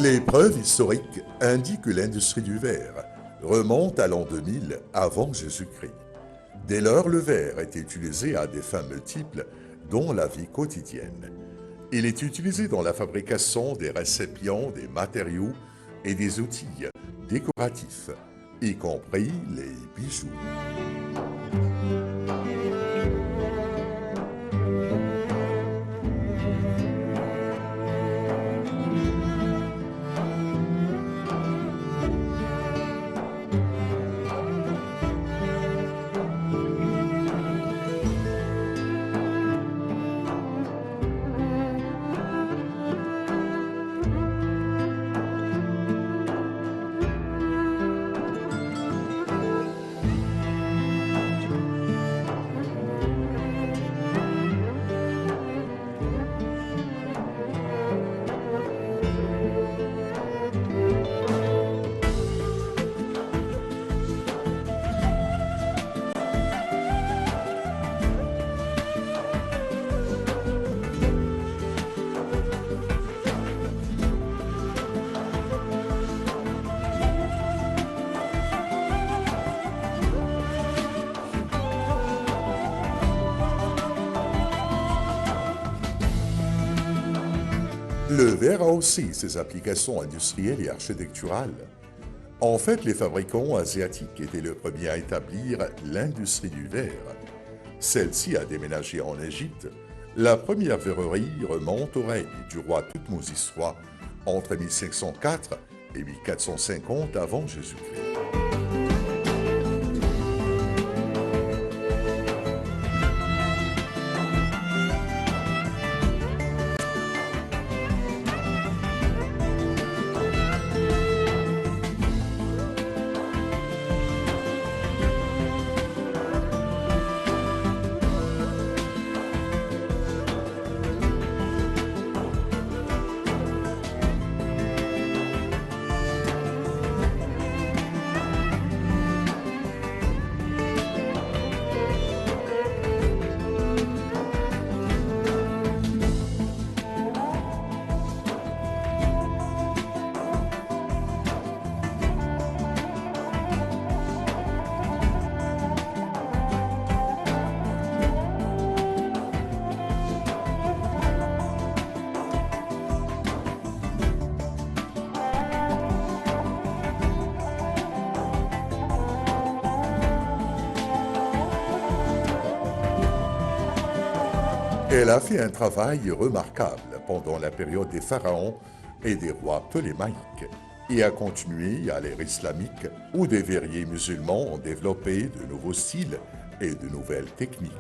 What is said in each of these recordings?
Les preuves historiques indiquent que l'industrie du verre remonte à l'an 2000 avant Jésus-Christ. Dès lors, le verre est utilisé à des fins multiples, dont la vie quotidienne. Il est utilisé dans la fabrication des récipients, des matériaux et des outils décoratifs, y compris les bijoux. Le verre a aussi ses applications industrielles et architecturales. En fait, les fabricants asiatiques étaient les premiers à établir l'industrie du verre. Celle-ci a déménagé en Égypte. La première verrerie remonte au règne du roi Thoutmôsis III entre 1504 et 1450 avant Jésus-Christ. Elle a fait un travail remarquable pendant la période des pharaons et des rois ptolémaïques et a continué à l'ère islamique où des verriers musulmans ont développé de nouveaux styles et de nouvelles techniques.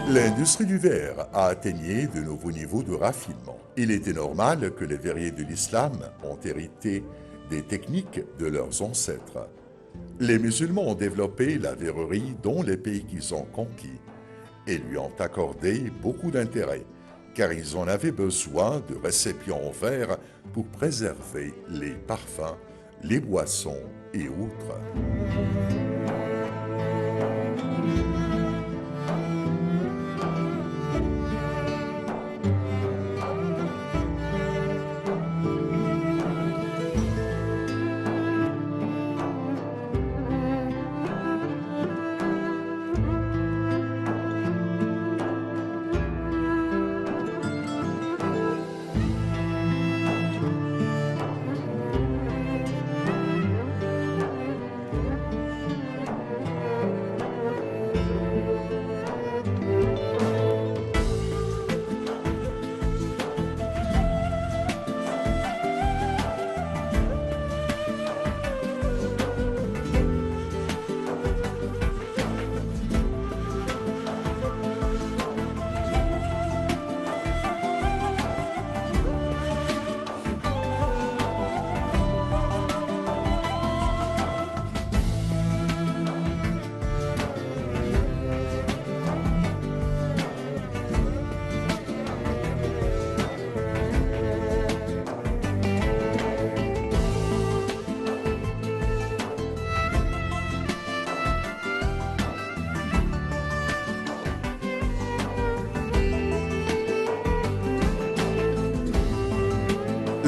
L'industrie du verre a atteigné de nouveaux niveaux de raffinement. Il était normal que les verriers de l'islam ont hérité des techniques de leurs ancêtres. Les musulmans ont développé la verrerie dans les pays qu'ils ont conquis et lui ont accordé beaucoup d'intérêt, car ils en avaient besoin de récipients en verre pour préserver les parfums, les boissons et autres.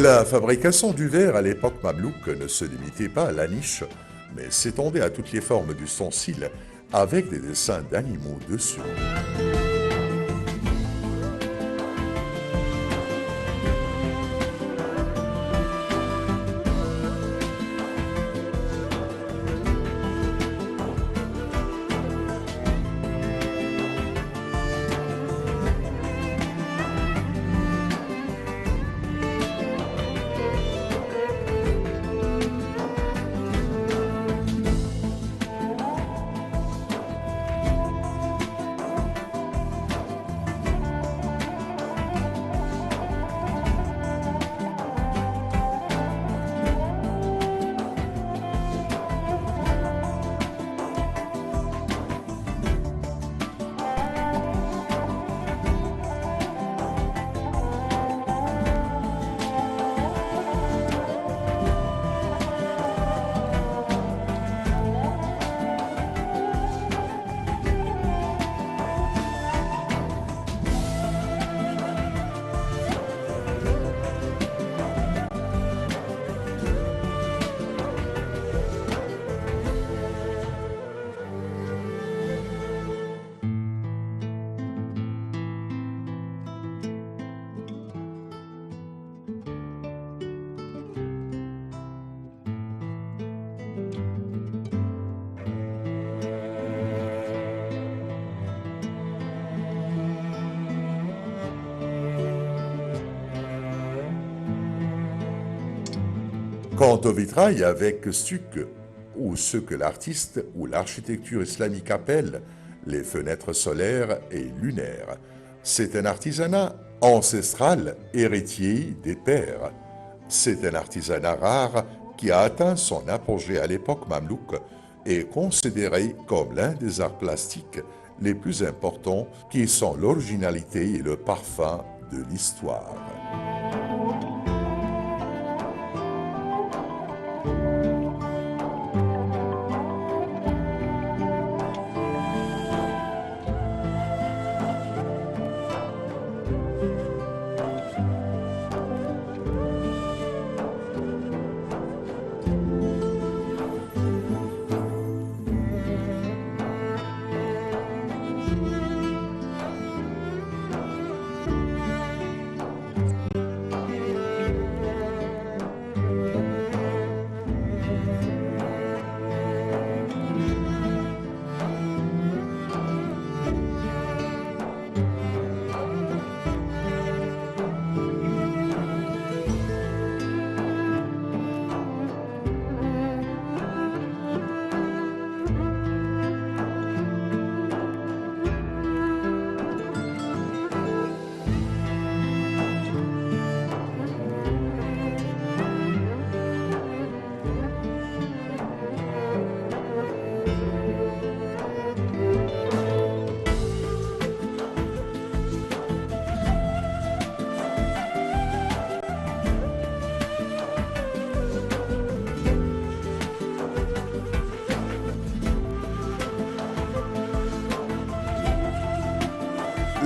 La fabrication du verre à l'époque mamelouk ne se limitait pas à la niche, mais s'étendait à toutes les formes d'ustensiles avec des dessins d'animaux dessus. Quant au vitrail avec stuc, ou ce que l'artiste ou l'architecture islamique appelle les fenêtres solaires et lunaires, c'est un artisanat ancestral héritier des pères. C'est un artisanat rare qui a atteint son apogée à l'époque mamelouk et considéré comme l'un des arts plastiques les plus importants qui sont l'originalité et le parfum de l'histoire.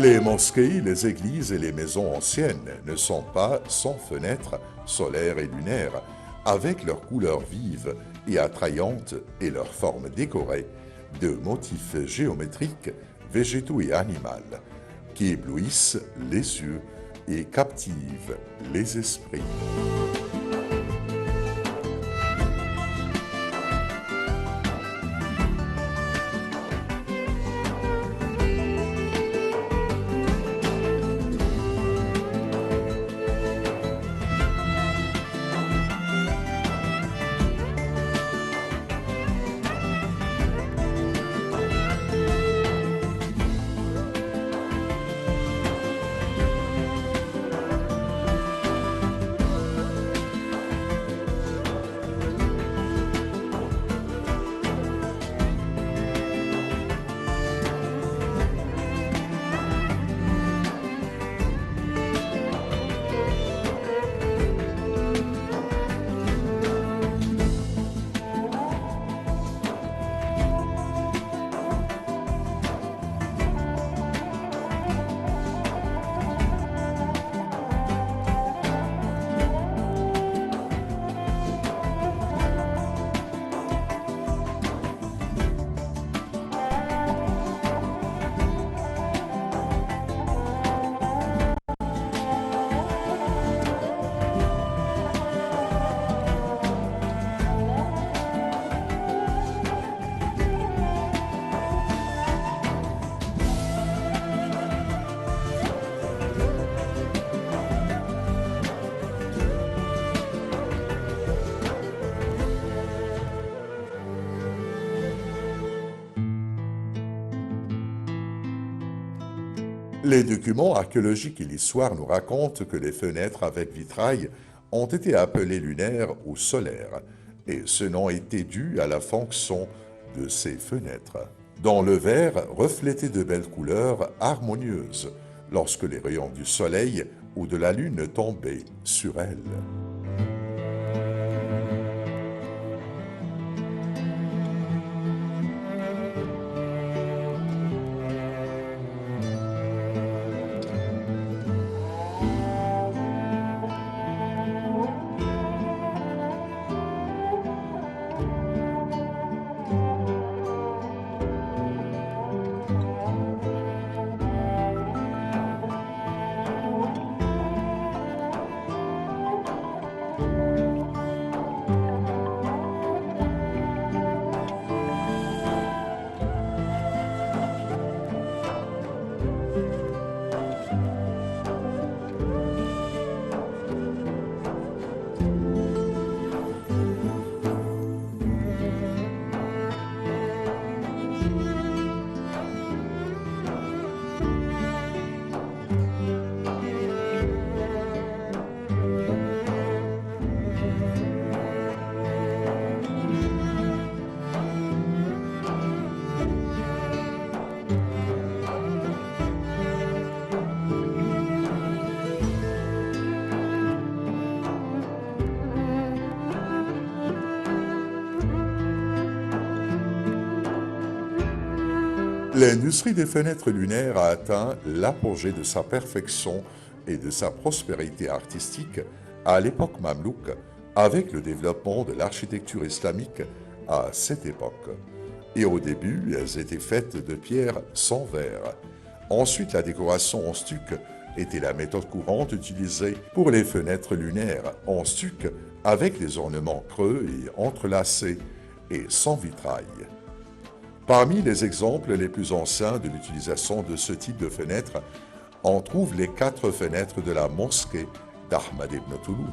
Les mosquées, les églises et les maisons anciennes ne sont pas sans fenêtres solaires et lunaires, avec leurs couleurs vives et attrayantes et leurs formes décorées de motifs géométriques, végétaux et animaux, qui éblouissent les yeux et captivent les esprits. Les documents archéologiques et l'histoire nous racontent que les fenêtres avec vitrail ont été appelées lunaires ou solaires, et ce nom était dû à la fonction de ces fenêtres. Dans le verre reflétait de belles couleurs harmonieuses lorsque les rayons du soleil ou de la lune tombaient sur elles. L'industrie des fenêtres lunaires a atteint l'apogée de sa perfection et de sa prospérité artistique à l'époque mamelouk, avec le développement de l'architecture islamique à cette époque. Et au début, elles étaient faites de pierre sans verre. Ensuite, la décoration en stuc était la méthode courante utilisée pour les fenêtres lunaires en stuc avec des ornements creux et entrelacés et sans vitrail. Parmi les exemples les plus anciens de l'utilisation de ce type de fenêtre, on trouve les 4 fenêtres de la mosquée d'Ahmad ibn Touloun.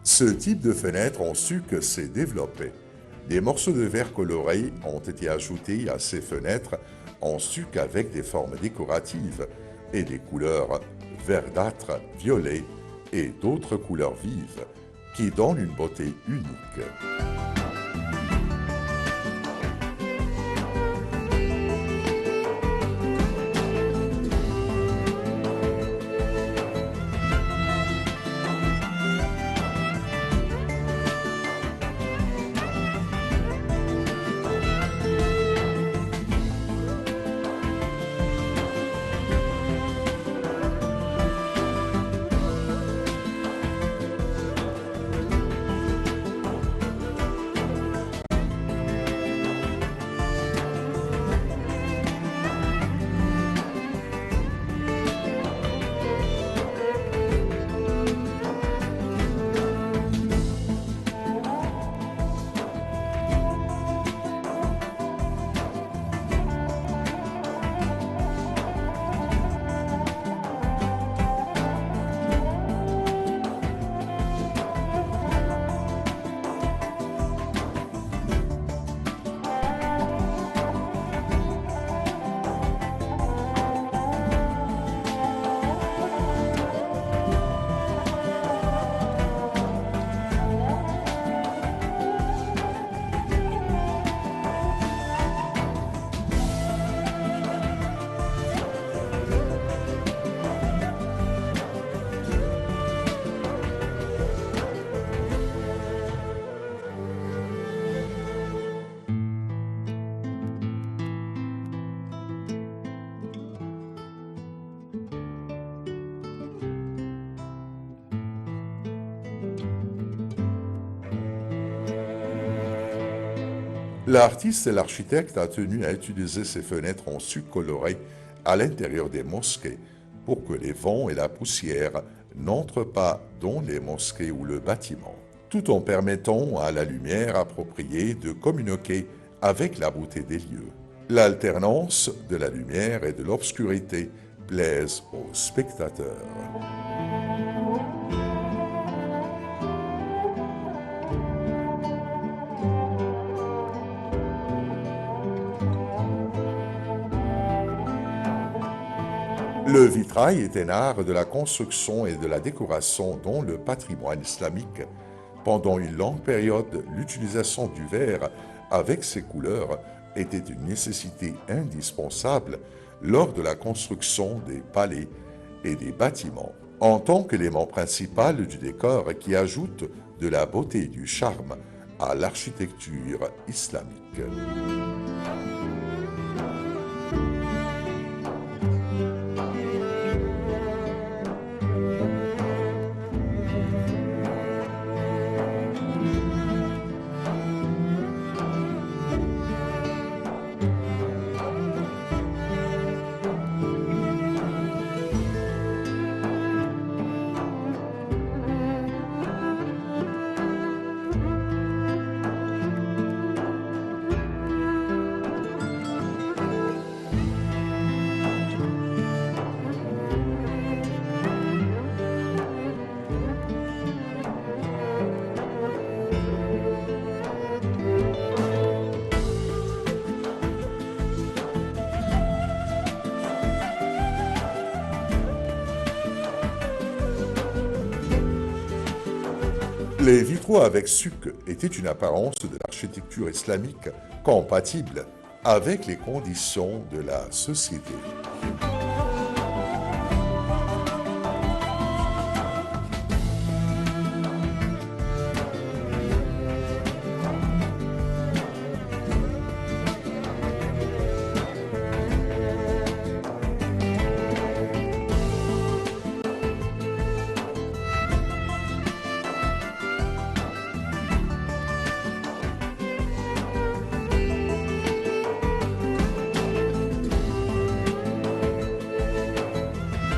Ce type de fenêtre en stuc s'est développé. Des morceaux de verre colorés ont été ajoutés à ces fenêtres en stuc avec des formes décoratives et des couleurs verdâtre, violet et d'autres couleurs vives qui donnent une beauté unique. L'artiste et l'architecte a tenu à utiliser ces fenêtres en sucre coloré à l'intérieur des mosquées pour que les vents et la poussière n'entrent pas dans les mosquées ou le bâtiment, tout en permettant à la lumière appropriée de communiquer avec la beauté des lieux. L'alternance de la lumière et de l'obscurité plaise aux spectateurs. Le vitrail est un art de la construction et de la décoration dont le patrimoine islamique. Pendant une longue période, l'utilisation du verre avec ses couleurs était une nécessité indispensable lors de la construction des palais et des bâtiments, en tant qu'élément principal du décor qui ajoute de la beauté et du charme à l'architecture islamique. Les vitraux avec suc étaient une apparence de l'architecture islamique compatible avec les conditions de la société.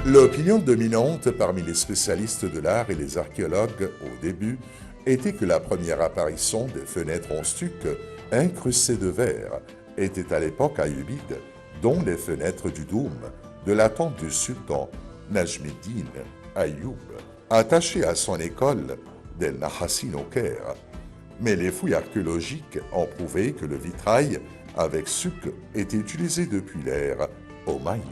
L'opinion dominante parmi les spécialistes de l'art et les archéologues au début était que la première apparition des fenêtres en stuc incrustées de verre était à l'époque ayyubide, dont les fenêtres du Doum de la tombe du sultan Najm-ed-Din Ayyub, attaché à son école d'El Nahassin au Caire. Mais les fouilles archéologiques ont prouvé que le vitrail avec suc était utilisé depuis l'ère omeyyade.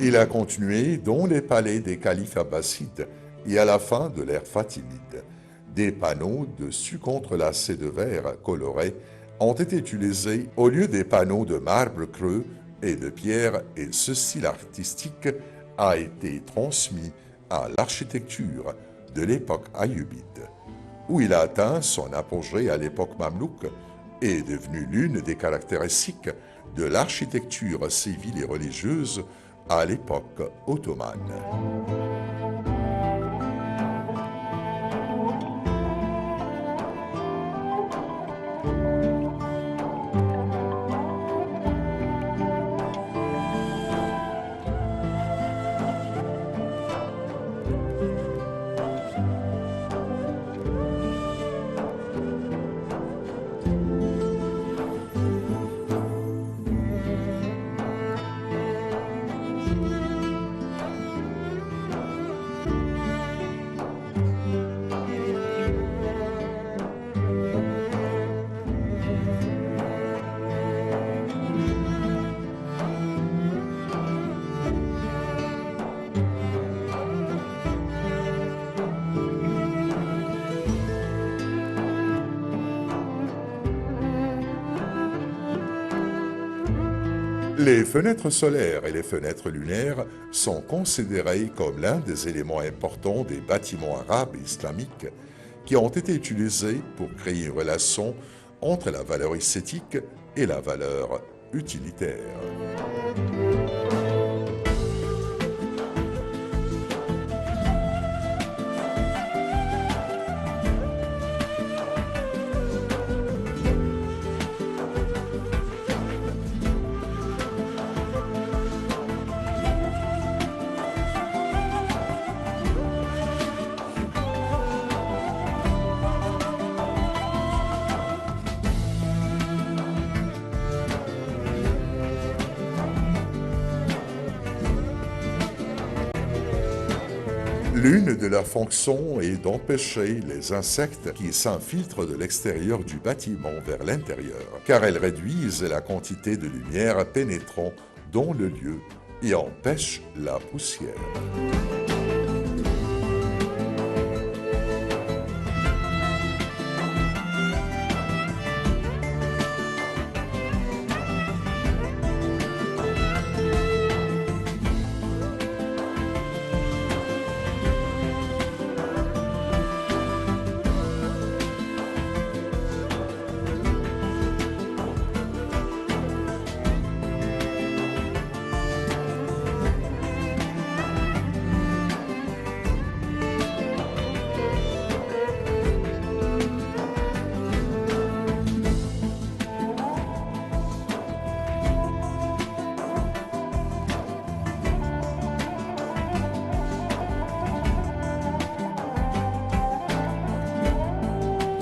Il a continué dans les palais des califes abbassides et à la fin de l'ère fatimide. Des panneaux dessus entrelacés de verre coloré ont été utilisés au lieu des panneaux de marbre creux et de pierre, et ce style artistique a été transmis à l'architecture de l'époque ayyubide, où il a atteint son apogée à l'époque mamelouk et est devenu l'une des caractéristiques de l'architecture civile et religieuse à l'époque ottomane. Les fenêtres solaires et les fenêtres lunaires sont considérées comme l'un des éléments importants des bâtiments arabes et islamiques qui ont été utilisés pour créer une relation entre la valeur esthétique et la valeur utilitaire. L'une de leurs fonctions est d'empêcher les insectes qui s'infiltrent de l'extérieur du bâtiment vers l'intérieur, car elles réduisent la quantité de lumière pénétrant dans le lieu et empêchent la poussière.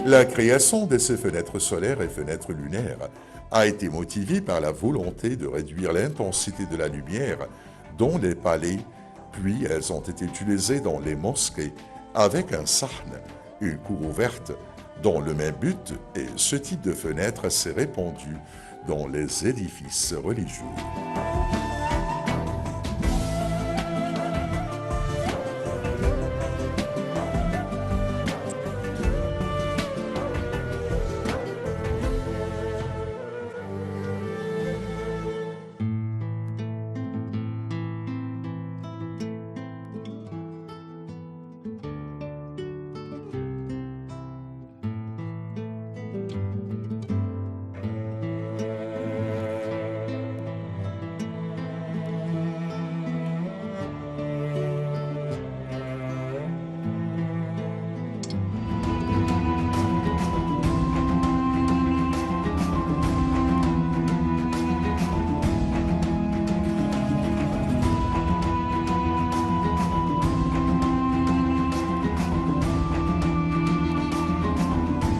La création de ces fenêtres solaires et fenêtres lunaires a été motivée par la volonté de réduire l'intensité de la lumière dans les palais, puis elles ont été utilisées dans les mosquées avec un sahn, une cour ouverte, dans le même but, et ce type de fenêtre s'est répandu dans les édifices religieux.